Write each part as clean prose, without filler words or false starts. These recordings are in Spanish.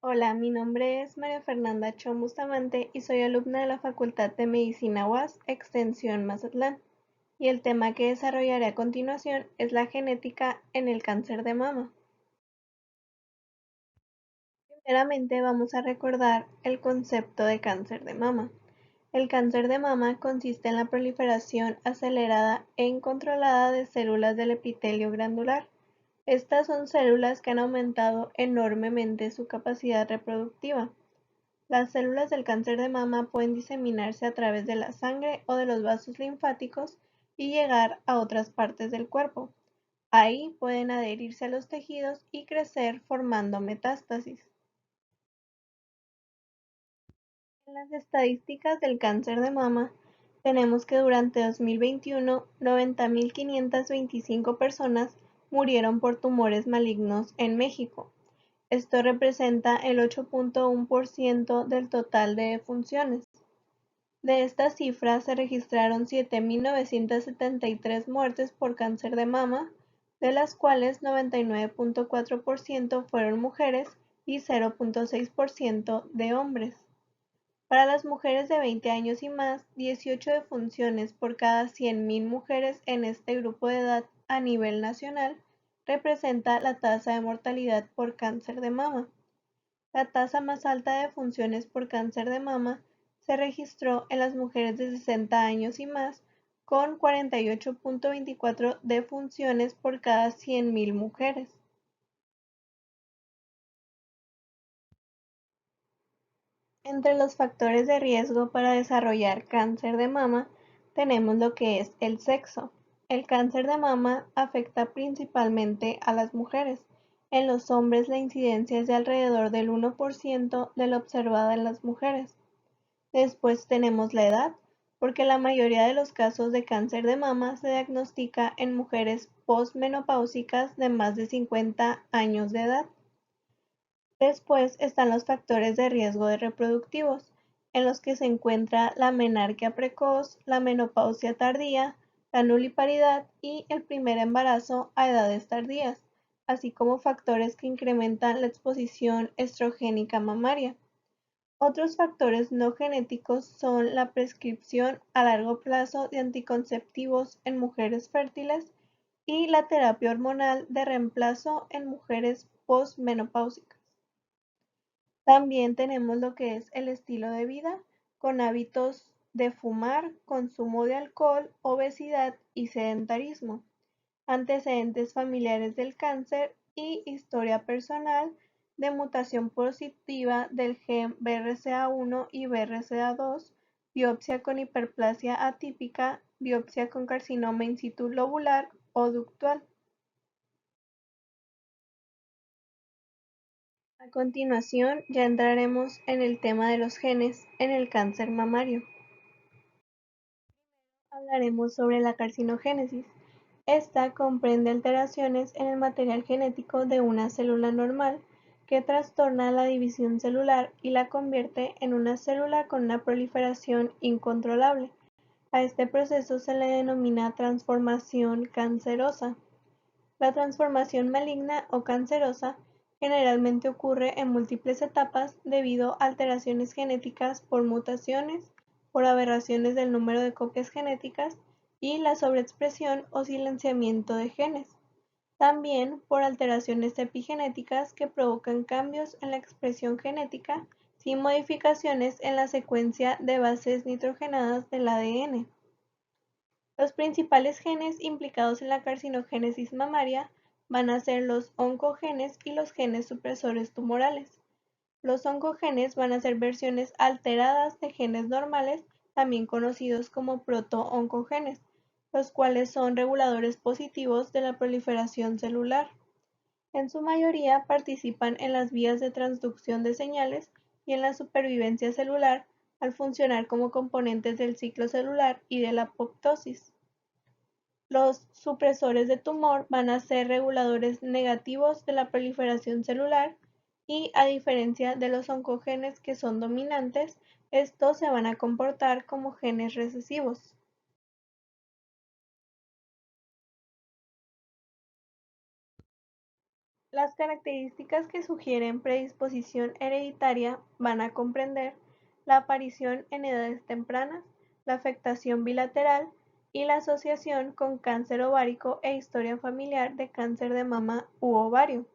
Hola, mi nombre es María Fernanda Chon Bustamante y soy alumna de la Facultad de Medicina UAS, Extensión Mazatlán. Y el tema que desarrollaré a continuación es la genética en el cáncer de mama. Primeramente vamos a recordar el concepto de cáncer de mama. El cáncer de mama consiste en la proliferación acelerada e incontrolada de células del epitelio glandular. Estas son células que han aumentado enormemente su capacidad reproductiva. Las células del cáncer de mama pueden diseminarse a través de la sangre o de los vasos linfáticos y llegar a otras partes del cuerpo. Ahí pueden adherirse a los tejidos y crecer formando metástasis. En las estadísticas del cáncer de mama, tenemos que durante 2021, 90.525 personas murieron por tumores malignos en México. Esto representa el 8.1% del total de defunciones. De esta cifra se registraron 7.973 muertes por cáncer de mama, de las cuales 99.4% fueron mujeres y 0.6% de hombres. Para las mujeres de 20 años y más, 18 defunciones por cada 100.000 mujeres en este grupo de edad a nivel nacional representa la tasa de mortalidad por cáncer de mama. La tasa más alta de defunciones por cáncer de mama se registró en las mujeres de 60 años y más, con 48.24 defunciones por cada 100.000 mujeres. Entre los factores de riesgo para desarrollar cáncer de mama tenemos lo que es el sexo. El cáncer de mama afecta principalmente a las mujeres. En los hombres la incidencia es de alrededor del 1% de la observada en las mujeres. Después tenemos la edad, porque la mayoría de los casos de cáncer de mama se diagnostica en mujeres posmenopáusicas de más de 50 años de edad. Después están los factores de riesgo de reproductivos, en los que se encuentra la menarquia precoz, la menopausia tardía, la nuliparidad y el primer embarazo a edades tardías, así como factores que incrementan la exposición estrogénica mamaria. Otros factores no genéticos son la prescripción a largo plazo de anticonceptivos en mujeres fértiles y la terapia hormonal de reemplazo en mujeres posmenopáusicas. También tenemos lo que es el estilo de vida, con hábitos de fumar, consumo de alcohol, obesidad y sedentarismo, antecedentes familiares del cáncer y historia personal de mutación positiva del gen BRCA1 y BRCA2, biopsia con hiperplasia atípica, biopsia con carcinoma in situ lobular o ductal. A continuación ya entraremos en el tema de los genes en el cáncer mamario. Hablaremos sobre la carcinogénesis. Esta comprende alteraciones en el material genético de una célula normal que trastorna la división celular y la convierte en una célula con una proliferación incontrolable. A este proceso se le denomina transformación cancerosa. La transformación maligna o cancerosa generalmente ocurre en múltiples etapas debido a alteraciones genéticas por mutaciones, por aberraciones del número de copias genéticas y la sobreexpresión o silenciamiento de genes. También por alteraciones epigenéticas que provocan cambios en la expresión genética sin modificaciones en la secuencia de bases nitrogenadas del ADN. Los principales genes implicados en la carcinogénesis mamaria van a ser los oncogenes y los genes supresores tumorales. Los oncogenes van a ser versiones alteradas de genes normales, también conocidos como proto-oncogenes, los cuales son reguladores positivos de la proliferación celular. En su mayoría participan en las vías de transducción de señales y en la supervivencia celular al funcionar como componentes del ciclo celular y de la apoptosis. Los supresores de tumor van a ser reguladores negativos de la proliferación celular y, a diferencia de los oncogenes que son dominantes, estos se van a comportar como genes recesivos. Las características que sugieren predisposición hereditaria van a comprender la aparición en edades tempranas, la afectación bilateral y la asociación con cáncer ovárico e historia familiar de cáncer de mama u ovario.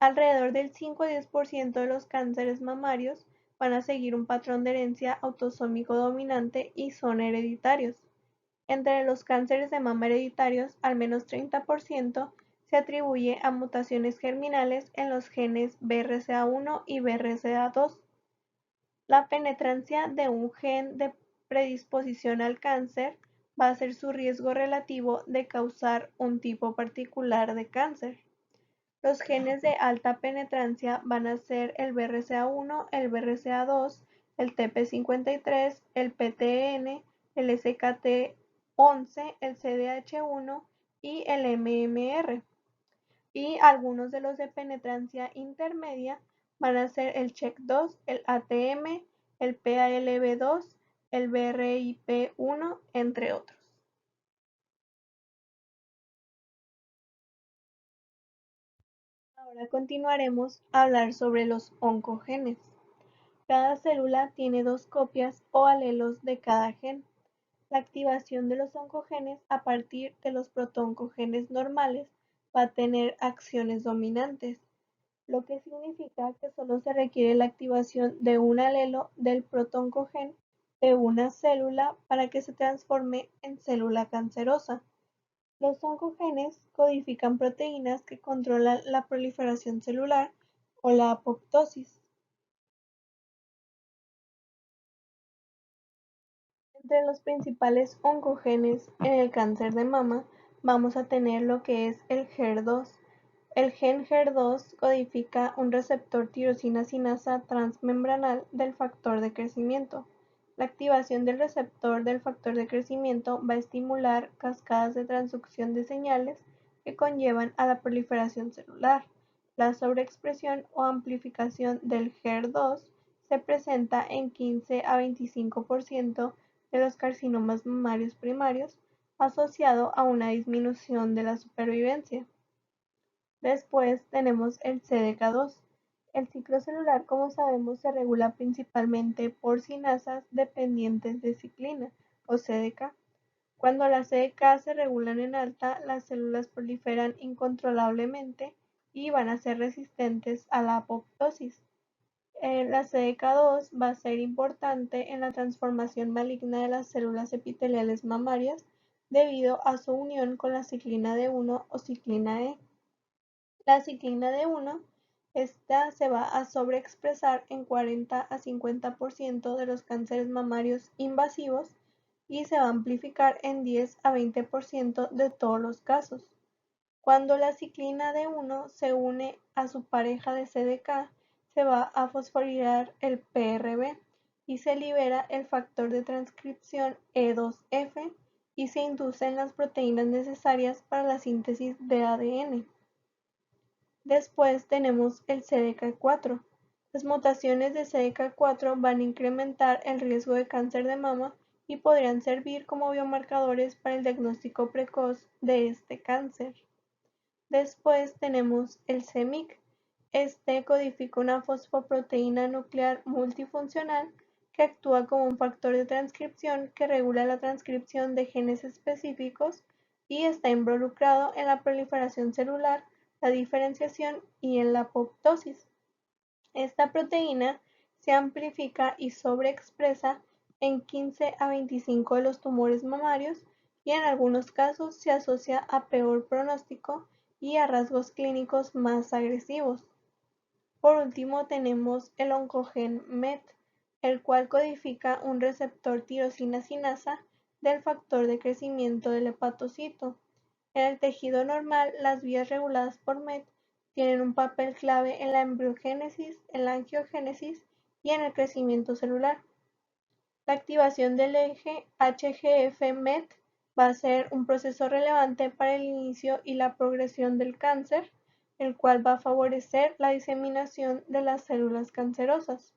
Alrededor del 5 a 10% de los cánceres mamarios van a seguir un patrón de herencia autosómico dominante y son hereditarios. Entre los cánceres de mama hereditarios, al menos 30% se atribuye a mutaciones germinales en los genes BRCA1 y BRCA2. La penetrancia de un gen de predisposición al cáncer va a ser su riesgo relativo de causar un tipo particular de cáncer. Los genes de alta penetrancia van a ser el BRCA1, el BRCA2, el TP53, el PTN, el SKT11, el CDH1 y el MMR. Y algunos de los de penetrancia intermedia van a ser el CHEK2, el ATM, el PALB2, el BRIP1, entre otros. Ahora continuaremos a hablar sobre los oncogenes. Cada célula tiene dos copias o alelos de cada gen. La activación de los oncogenes a partir de los protooncogenes normales va a tener acciones dominantes, lo que significa que solo se requiere la activación de un alelo del protooncogen de una célula para que se transforme en célula cancerosa. Los oncogenes codifican proteínas que controlan la proliferación celular o la apoptosis. Entre los principales oncogenes en el cáncer de mama vamos a tener lo que es el HER2. El gen HER2 codifica un receptor tirosina sinasa transmembranal del factor de crecimiento. La activación del receptor del factor de crecimiento va a estimular cascadas de transducción de señales que conllevan a la proliferación celular. La sobreexpresión o amplificación del HER2 se presenta en 15 a 25% de los carcinomas mamarios primarios, asociado a una disminución de la supervivencia. Después tenemos el CDK2. El ciclo celular, como sabemos, se regula principalmente por sinasas dependientes de ciclina, o CDK. Cuando las CDK se regulan en alta, las células proliferan incontrolablemente y van a ser resistentes a la apoptosis. La CDK2 va a ser importante en la transformación maligna de las células epiteliales mamarias debido a su unión con la ciclina D1 o ciclina E. La ciclina D1, esta se va a sobreexpresar en 40 a 50% de los cánceres mamarios invasivos y se va a amplificar en 10 a 20% de todos los casos. Cuando la ciclina D1 se une a su pareja de CDK, se va a fosforilar el PRB y se libera el factor de transcripción E2F y se inducen las proteínas necesarias para la síntesis de ADN. Después tenemos el CDK4. Las mutaciones de CDK4 van a incrementar el riesgo de cáncer de mama y podrían servir como biomarcadores para el diagnóstico precoz de este cáncer. Después tenemos el CMYC. Este codifica una fosfoproteína nuclear multifuncional que actúa como un factor de transcripción que regula la transcripción de genes específicos y está involucrado en la proliferación celular, la diferenciación y en la apoptosis. Esta proteína se amplifica y sobreexpresa en 15 a 25 de los tumores mamarios y en algunos casos se asocia a peor pronóstico y a rasgos clínicos más agresivos. Por último tenemos el oncogen MET, el cual codifica un receptor tirosina sinasa del factor de crecimiento del hepatocito. En el tejido normal, las vías reguladas por MET tienen un papel clave en la embriogénesis, en la angiogénesis y en el crecimiento celular. La activación del eje HGF-MET va a ser un proceso relevante para el inicio y la progresión del cáncer, el cual va a favorecer la diseminación de las células cancerosas.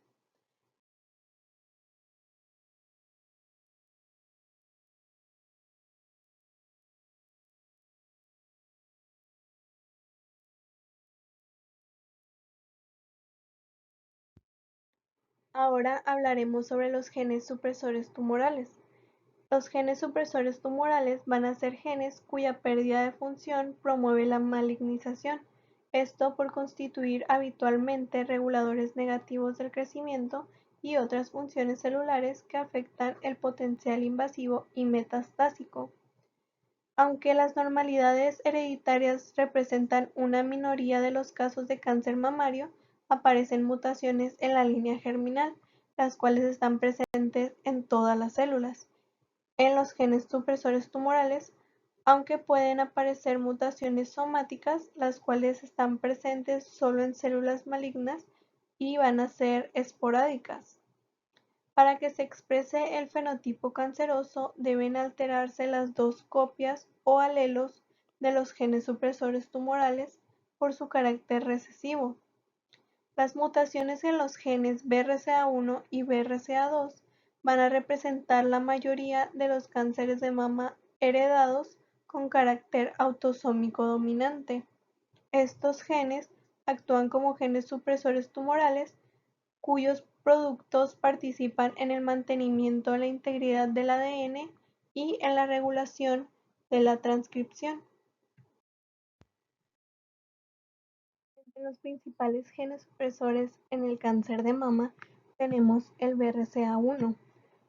Ahora hablaremos sobre los genes supresores tumorales. Los genes supresores tumorales van a ser genes cuya pérdida de función promueve la malignización, esto por constituir habitualmente reguladores negativos del crecimiento y otras funciones celulares que afectan el potencial invasivo y metastásico. Aunque las normalidades hereditarias representan una minoría de los casos de cáncer mamario, aparecen mutaciones en la línea germinal, las cuales están presentes en todas las células. En los genes supresores tumorales, aunque pueden aparecer mutaciones somáticas, las cuales están presentes solo en células malignas y van a ser esporádicas. Para que se exprese el fenotipo canceroso, deben alterarse las dos copias o alelos de los genes supresores tumorales por su carácter recesivo. Las mutaciones en los genes BRCA1 y BRCA2 van a representar la mayoría de los cánceres de mama heredados con carácter autosómico dominante. Estos genes actúan como genes supresores tumorales cuyos productos participan en el mantenimiento de la integridad del ADN y en la regulación de la transcripción. Entre los principales genes supresores en el cáncer de mama tenemos el BRCA1.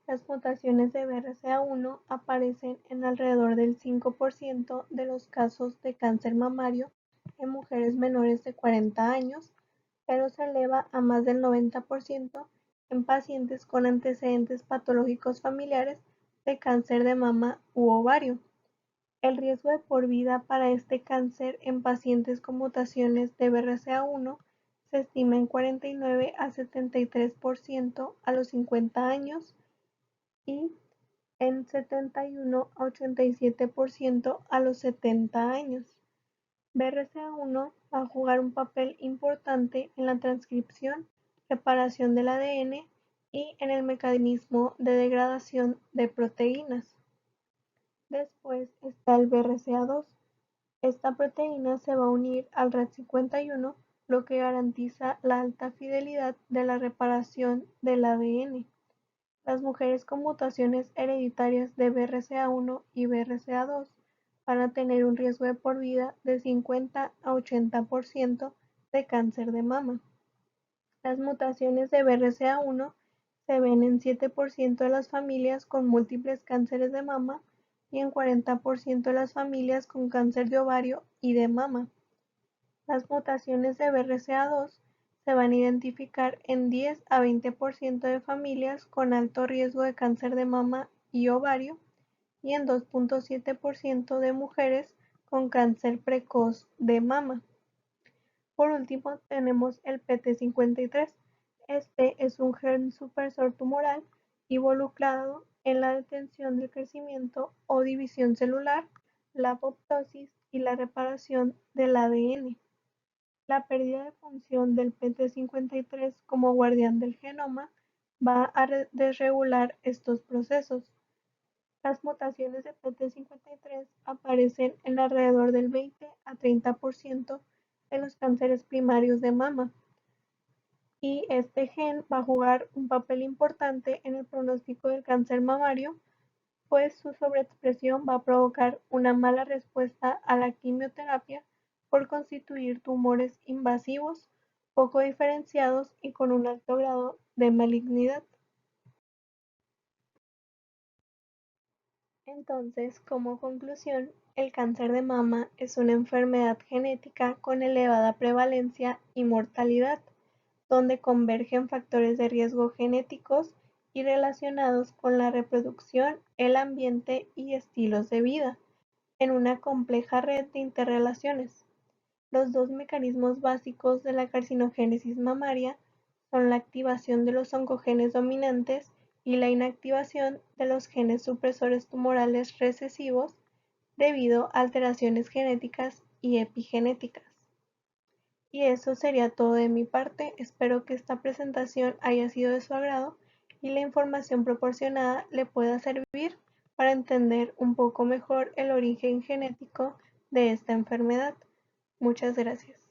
Las mutaciones de BRCA1 aparecen en alrededor del 5% de los casos de cáncer mamario en mujeres menores de 40 años, pero se eleva a más del 90% en pacientes con antecedentes patológicos familiares de cáncer de mama u ovario. El riesgo de por vida para este cáncer en pacientes con mutaciones de BRCA1 se estima en 49 a 73% a los 50 años y en 71 a 87% a los 70 años. BRCA1 va a jugar un papel importante en la transcripción, reparación del ADN y en el mecanismo de degradación de proteínas. Después está el BRCA2. Esta proteína se va a unir al RAD51, lo que garantiza la alta fidelidad de la reparación del ADN. Las mujeres con mutaciones hereditarias de BRCA1 y BRCA2 van a tener un riesgo de por vida de 50 a 80% de cáncer de mama. Las mutaciones de BRCA1 se ven en 7% de las familias con múltiples cánceres de mama y en 40% de las familias con cáncer de ovario y de mama. Las mutaciones de BRCA2 se van a identificar en 10 a 20% de familias con alto riesgo de cáncer de mama y ovario y en 2.7% de mujeres con cáncer precoz de mama. Por último, tenemos el PT53. Este es un gen supresor tumoral involucrado en la detención del crecimiento o división celular, la apoptosis y la reparación del ADN. La pérdida de función del PT53 como guardián del genoma va a desregular estos procesos. Las mutaciones de PT53 aparecen en alrededor del 20 a 30% de los cánceres primarios de mama, y este gen va a jugar un papel importante en el pronóstico del cáncer mamario, pues su sobreexpresión va a provocar una mala respuesta a la quimioterapia por constituir tumores invasivos, poco diferenciados y con un alto grado de malignidad. Entonces, como conclusión, el cáncer de mama es una enfermedad genética con elevada prevalencia y mortalidad, donde convergen factores de riesgo genéticos y relacionados con la reproducción, el ambiente y estilos de vida, en una compleja red de interrelaciones. Los dos mecanismos básicos de la carcinogénesis mamaria son la activación de los oncogenes dominantes y la inactivación de los genes supresores tumorales recesivos debido a alteraciones genéticas y epigenéticas. Y eso sería todo de mi parte. Espero que esta presentación haya sido de su agrado y la información proporcionada le pueda servir para entender un poco mejor el origen genético de esta enfermedad. Muchas gracias.